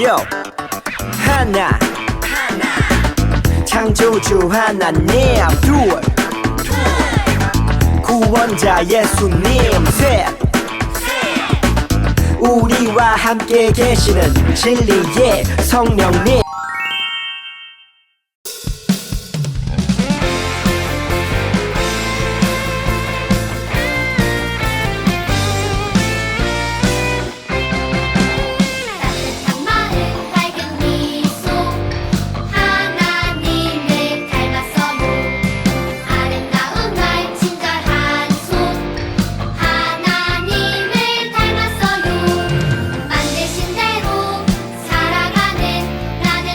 Yo 하나 창조주 하나님 둘 구원자 예수님 셋 우리와 함께 계시는 진리의 성령님 만드신 대로 살아가는 나는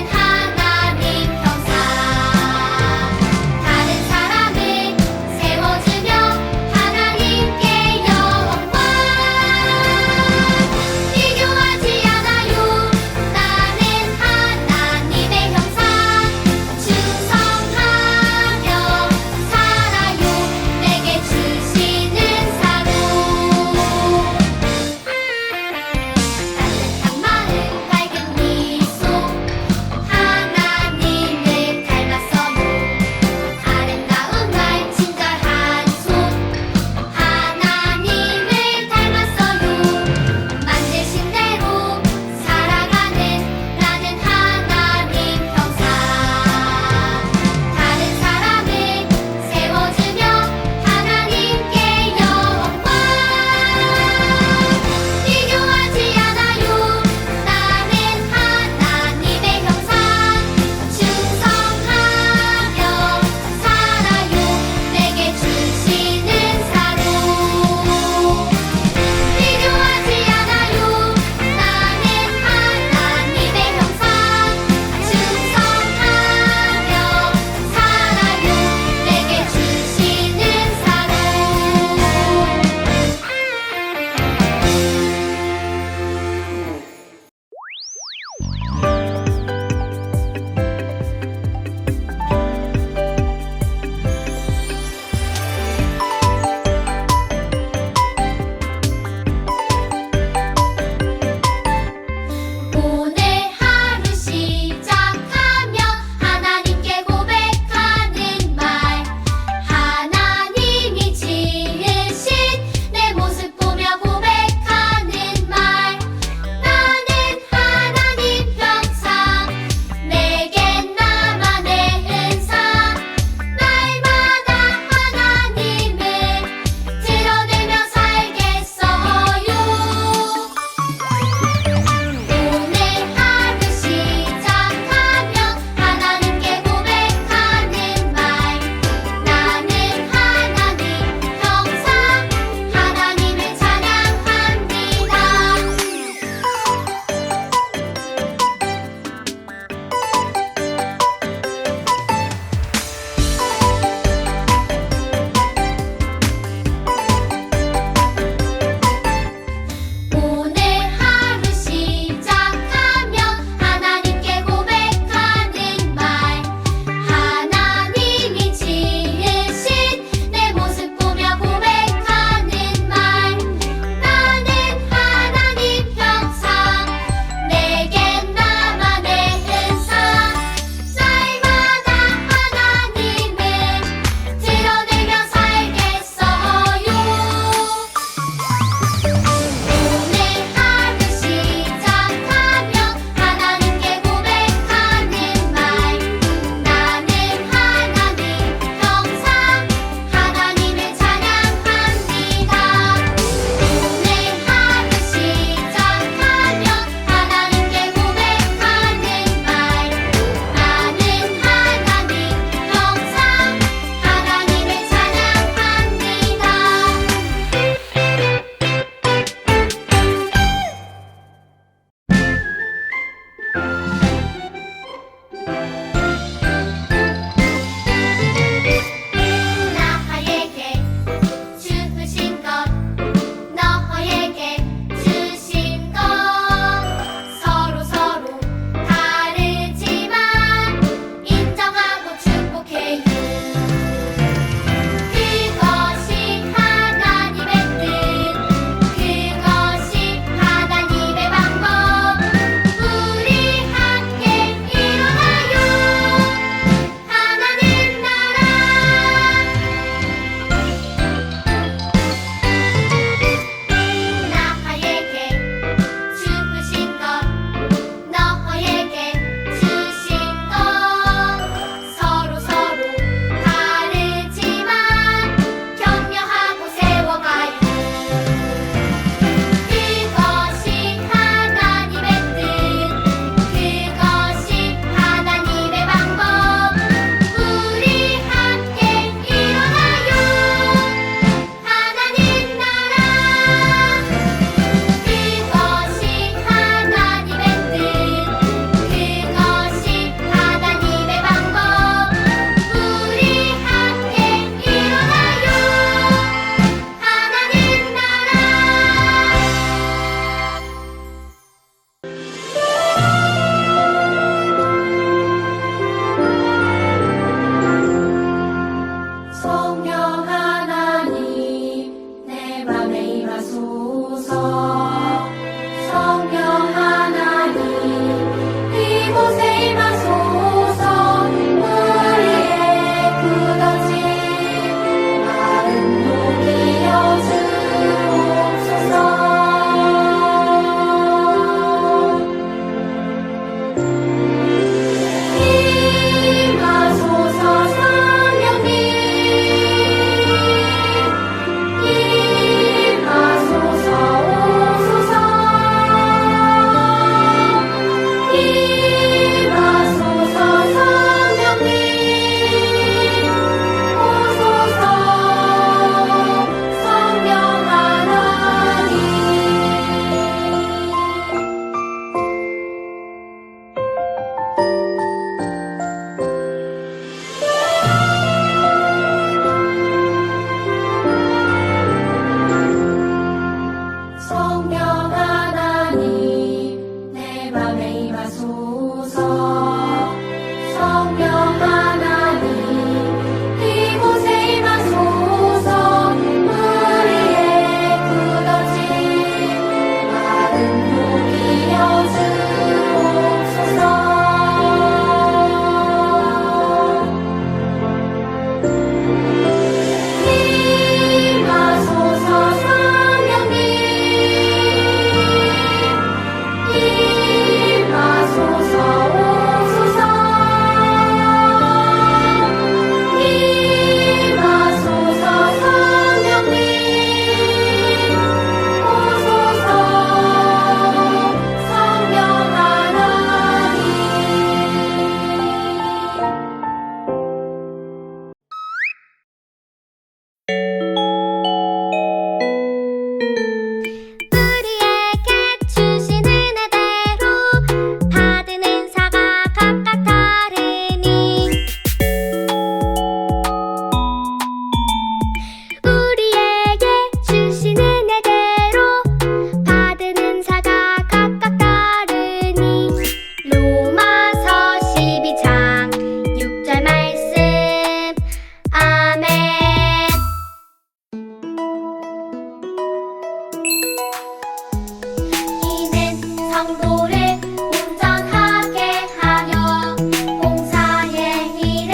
성도를 온전하게 하여 봉사의 일을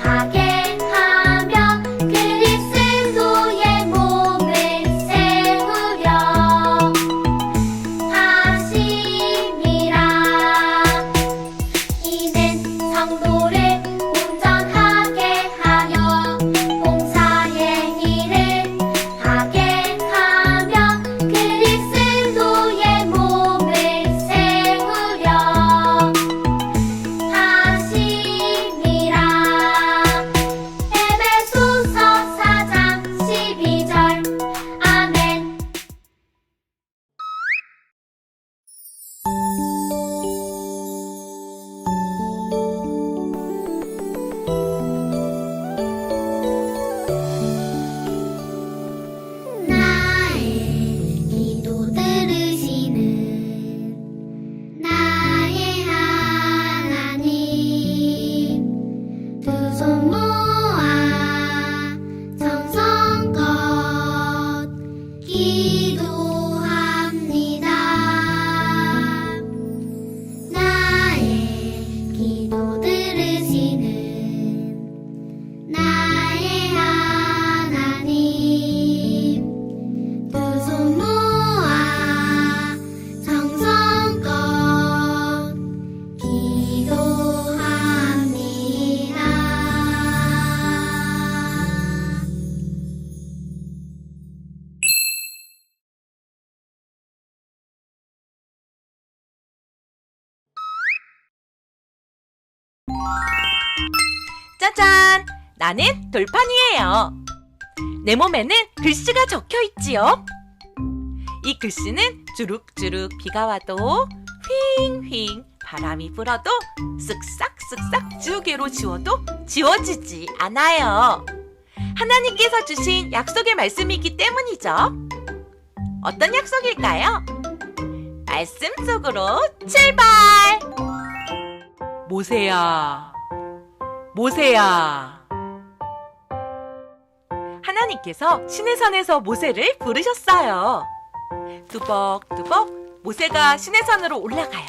하게 하며 그리스도의 몸을 세우려 하심이라. 이는 성도를 온전하게 하여 봉사의 일을 하게 하며 그리스도의 몸을 세우려 하심이라. 에베소서 4장 12절. 아멘. 나의 기도 들으시는 나의 하나님, 두 손 모아 정성껏 기도합니다. 나의 기도 들으시는 나의 하나님, 두 손 모아 정성껏 기도합니다. 짜잔! 나는 돌판이에요. 내 몸에는 글씨가 적혀 있지요. 이 글씨는 주룩주룩 비가 와도 휘잉휘잉 바람이 불어도 쓱싹쓱싹 지우개로 지워도 지워지지 않아요. 하나님께서 주신 약속의 말씀이기 때문이죠. 어떤 약속일까요? 말씀 속으로 출발! 모세야, 모세야. 하나님께서 시내산에서 모세를 부르셨어요. 뚜벅뚜벅 모세가 시내산으로 올라가요.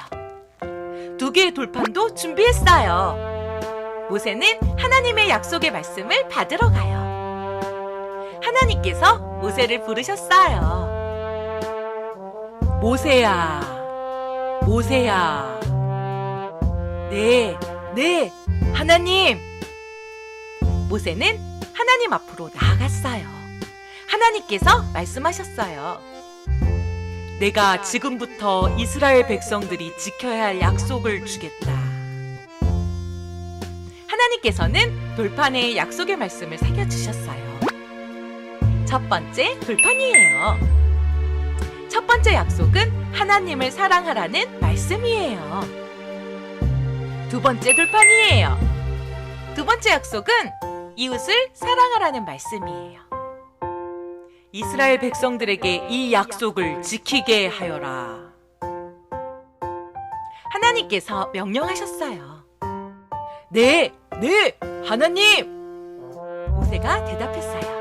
2개의 돌판도 준비했어요. 모세는 하나님의 약속의 말씀을 받으러 가요. 하나님께서 모세를 부르셨어요. 모세야, 모세야. 네, 하나님. 모세는 하나님 앞으로 나아갔어요. 하나님께서 말씀하셨어요. 내가 지금부터 이스라엘 백성들이 지켜야 할 약속을 주겠다. 하나님께서는 돌판에 약속의 말씀을 새겨주셨어요. 첫 번째 돌판이에요. 첫 번째 약속은 하나님을 사랑하라는 말씀이에요. 두 번째 돌판이에요. 두 번째 약속은 이웃을 사랑하라는 말씀이에요. 이스라엘 백성들에게 이 약속을 지키게 하여라. 하나님께서 명령하셨어요. 네, 하나님! 모세가 대답했어요.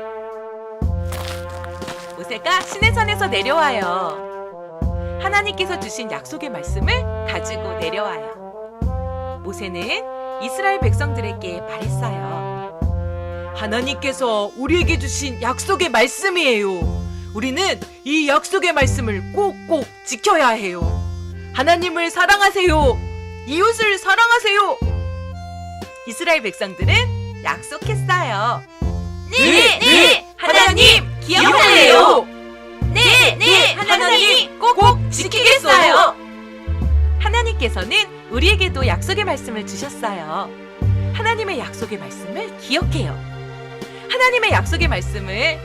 모세가 시내산에서 내려와요. 하나님께서 주신 약속의 말씀을 가지고 내려와요. 모세는 이스라엘 백성들에게 말했어요. 하나님께서 우리에게 주신 약속의 말씀이에요. 우리는 이 약속의 말씀을 꼭꼭 지켜야 해요. 하나님을 사랑하세요. 이웃을 사랑하세요. 이스라엘 백성들은 약속했어요. 네, 하나님 기억할래요. 네, 하나님 꼭 지키겠어요. 하나님께서는 우리에게도 약속의 말씀을 주셨어요. 하나님의 약속의 말씀을 기억해요. 하나님의 약속의 말씀을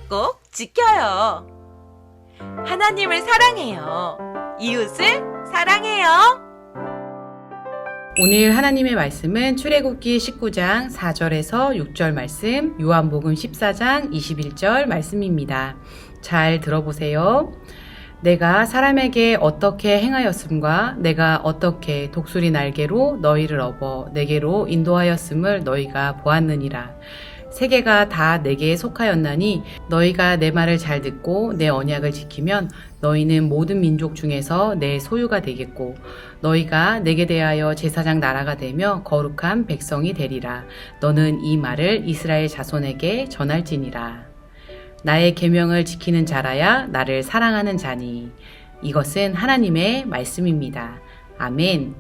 꼭꼭 지켜요. 하나님을 사랑해요. 이웃을 사랑해요. 오늘 하나님의 말씀은 출애굽기 19장 4절에서 6절 말씀, 요한복음 14장 21절 말씀입니다. 잘 들어보세요. 내가 사람에게 어떻게 행하였음과 내가 어떻게 독수리 날개로 너희를 업어 내게로 인도하였음을 너희가 보았느니라. 세계가 다 내게 속하였나니 너희가 내 말을 잘 듣고 내 언약을 지키면 너희는 모든 민족 중에서 내 소유가 되겠고 너희가 내게 대하여 제사장 나라가 되며 거룩한 백성이 되리라. 너는 이 말을 이스라엘 자손에게 전할지니라. 나의 계명을 지키는 자라야 나를 사랑하는 자니. 이것은 하나님의 말씀입니다. 아멘.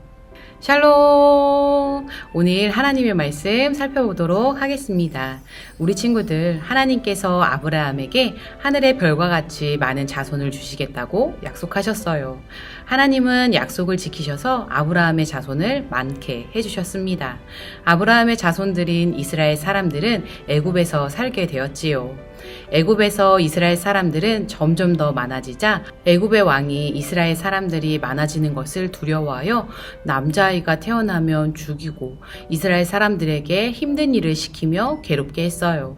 샬롬! 오늘 하나님의 말씀 살펴보도록 하겠습니다. 우리 친구들, 하나님께서 아브라함에게 하늘의 별과 같이 많은 자손을 주시겠다고 약속하셨어요. 하나님은 약속을 지키셔서 아브라함의 자손을 많게 해주셨습니다. 아브라함의 자손들인 이스라엘 사람들은 애굽에서 살게 되었지요. 애굽에서 이스라엘 사람들은 점점 더 많아지자 애굽의 왕이 이스라엘 사람들이 많아지는 것을 두려워하여 남자아이가 태어나면 죽이고 이스라엘 사람들에게 힘든 일을 시키며 괴롭게 했어요.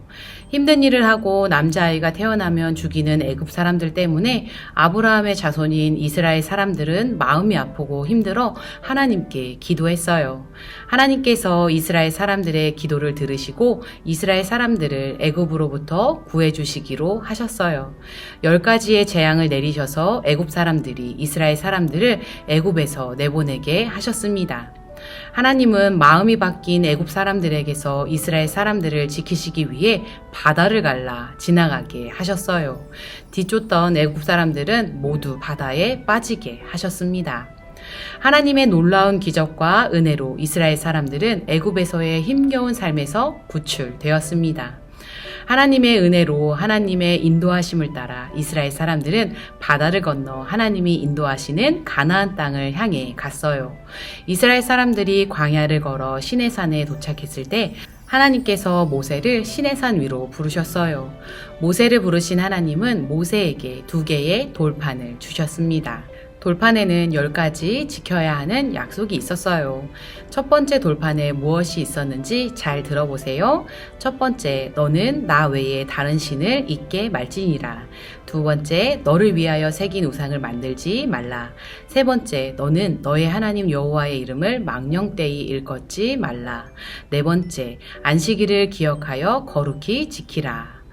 힘든 일을 하고 남자아이가 태어나면 죽이는 애굽 사람들 때문에 아브라함의 자손인 이스라엘 사람들은 마음이 아프고 힘들어 하나님께 기도했어요. 하나님께서 이스라엘 사람들의 기도를 들으시고 이스라엘 사람들을 애굽으로부터 구해주시기로 하셨어요. 10가지의 재앙을 내리셔서 애굽 사람들이 이스라엘 사람들을 애굽에서 내보내게 하셨습니다. 하나님은 마음이 바뀐 애굽 사람들에게서 이스라엘 사람들을 지키시기 위해 바다를 갈라 지나가게 하셨어요. 뒤쫓던 애굽 사람들은 모두 바다에 빠지게 하셨습니다. 하나님의 놀라운 기적과 은혜로 이스라엘 사람들은 애굽에서의 힘겨운 삶에서 구출되었습니다. 하나님의 은혜로 하나님의 인도하심을 따라 이스라엘 사람들은 바다를 건너 하나님이 인도하시는 가나안 땅을 향해 갔어요. 이스라엘 사람들이 광야를 걸어 시내산에 도착했을 때 하나님께서 모세를 시내산 위로 부르셨어요. 모세를 부르신 하나님은 모세에게 2개의 돌판을 주셨습니다. 돌판에는 10가지 지켜야 하는 약속이 있었어요. 첫 번째 돌판에 무엇이 있었는지 잘 들어보세요. 첫 번째, 너는 나 외에 다른 신을 잊게 말지니라. 두 번째, 너를 위하여 새긴 우상을 만들지 말라. 세 번째, 너는 너의 하나님 여호와의 이름을 망령되이 일컫지 말라. 네 번째, 안식일을 기억하여 거룩히 지키라.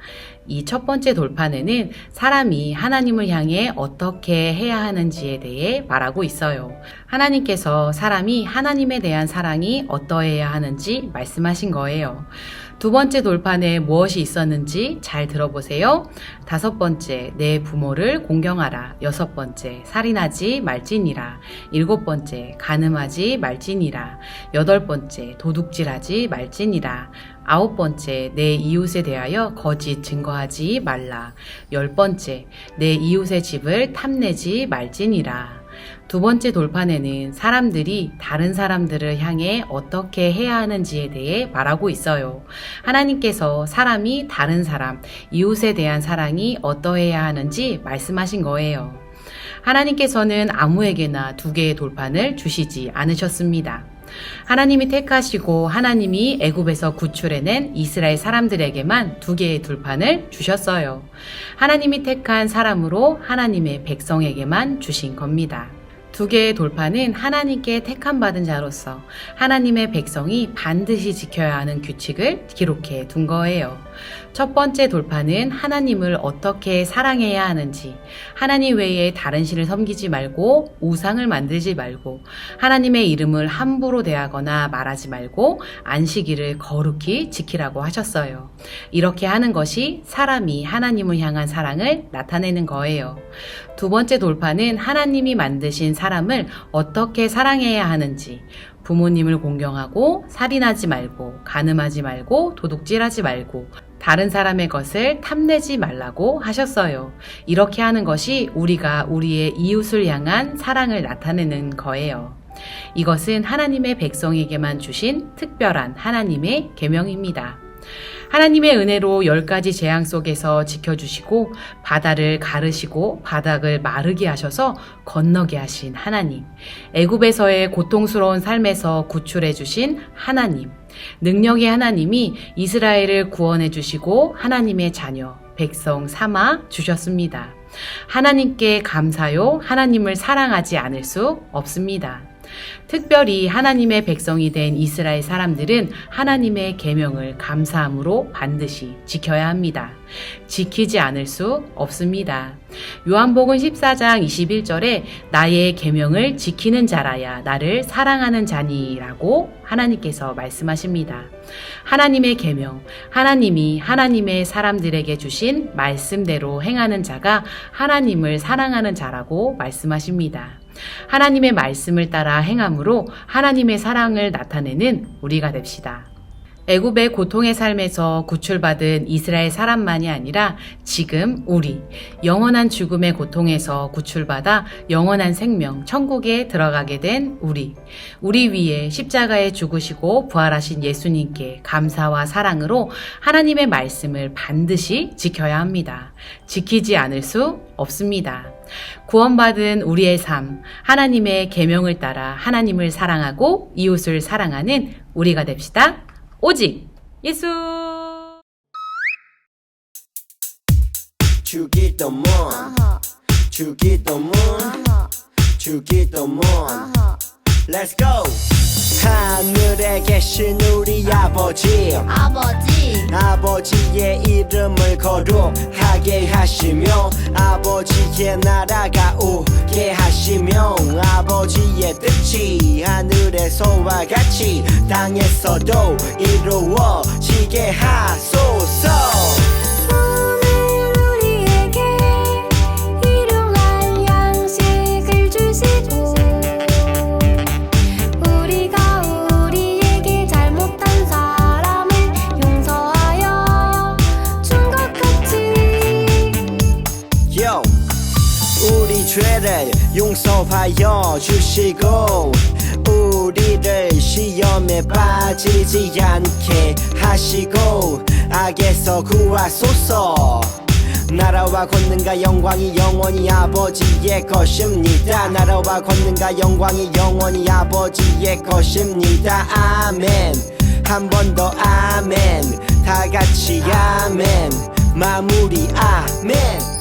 이 첫 번째 돌판에는 사람이 하나님을 향해 어떻게 해야 하는지에 대해 말하고 있어요. 하나님께서 사람이 하나님에 대한 사랑이 어떠해야 하는지 말씀하신 거예요. 두 번째 돌판에 무엇이 있었는지 잘 들어보세요. 5번째, 내 부모를 공경하라. 6번째, 살인하지 말지니라. 7번째, 간음하지 말지니라. 8번째, 도둑질하지 말지니라. 9번째, 내 이웃에 대하여 거짓 증거하지 말라. 10번째, 내 이웃의 집을 탐내지 말지니라. 두 번째 돌판에는 사람들이 다른 사람들을 향해 어떻게 해야 하는지에 대해 말하고 있어요. 하나님께서 사람이 다른 사람, 이웃에 대한 사랑이 어떠해야 하는지 말씀하신 거예요. 하나님께서는 아무에게나 2개의 돌판을 주시지 않으셨습니다. 하나님이 택하시고 하나님이 애굽에서 구출해낸 이스라엘 사람들에게만 2개의 돌판을 주셨어요. 하나님이 택한 사람으로 하나님의 백성에게만 주신 겁니다. 2개의 돌판은 하나님께 택함받은 자로서 하나님의 백성이 반드시 지켜야 하는 규칙을 기록해 둔 거예요. 첫 번째 돌판은 하나님을 어떻게 사랑해야 하는지, 하나님 외에 다른 신을 섬기지 말고 우상을 만들지 말고 하나님의 이름을 함부로 대하거나 말하지 말고 안식일을 거룩히 지키라고 하셨어요. 이렇게 하는 것이 사람이 하나님을 향한 사랑을 나타내는 거예요. 두 번째 돌판은 하나님이 만드신 사람을 어떻게 사랑해야 하는지, 부모님을 공경하고 살인하지 말고 간음하지 말고 도둑질하지 말고 다른 사람의 것을 탐내지 말라고 하셨어요. 이렇게 하는 것이 우리가 우리의 이웃을 향한 사랑을 나타내는 거예요. 이것은 하나님의 백성에게만 주신 특별한 하나님의 계명입니다. 하나님의 은혜로 10가지 재앙 속에서 지켜주시고 바다를 가르시고 바닥을 마르게 하셔서 건너게 하신 하나님, 애굽에서의 고통스러운 삶에서 구출해 주신 하나님, 능력의 하나님이 이스라엘을 구원해 주시고 하나님의 자녀, 백성 삼아 주셨습니다. 하나님께 감사요. 하나님을 사랑하지 않을 수 없습니다. 특별히 하나님의 백성이 된 이스라엘 사람들은 하나님의 계명을 감사함으로 반드시 지켜야 합니다. 지키지 않을 수 없습니다. 요한복음 14장 21절에 나의 계명을 지키는 자라야 나를 사랑하는 자니라고 하나님께서 말씀하십니다. 하나님의 계명, 하나님이 하나님의 사람들에게 주신 말씀대로 행하는 자가 하나님을 사랑하는 자라고 말씀하십니다. 하나님의 말씀을 따라 행함으로 하나님의 사랑을 나타내는 우리가 됩시다. 애굽의 고통의 삶에서 구출받은 이스라엘 사람만이 아니라 지금 우리 영원한 죽음의 고통에서 구출받아 영원한 생명 천국에 들어가게 된 우리 위에 십자가에 죽으시고 부활하신 예수님께 감사와 사랑으로 하나님의 말씀을 반드시 지켜야 합니다. 지키지 않을 수 없습니다. 구원받은 우리의 삶, 하나님의 계명을 따라 하나님을 사랑하고 이웃을 사랑하는 우리가 됩시다. 오직 예수. 주기도문 주기도문 주기도문 Let's go. 하늘에 계신 우리 아버지 아버지의 이름을 거룩하게 하시며 아버지의 나라가 오게 하시며 아버지의 뜻이 하늘에서와 같이 땅에서도 이루어지게 하소서. 오늘 우리에게 일용할 양식을 주시고 우리가 우리에게 잘못한 사람을 용서하여 준 것 같이 Yo. 우리 죄를 용서하여 주시고 우리를 시험에 빠지지 않게 하시고 악에서 구하소서. 나라와 권능과 영광이 영원히 아버지의 것입니다. 나라와 권능과 영광이 영원히 아버지의 것입니다. 아멘. 한 번 더 아멘. 다 같이 아멘. 마무리 아멘.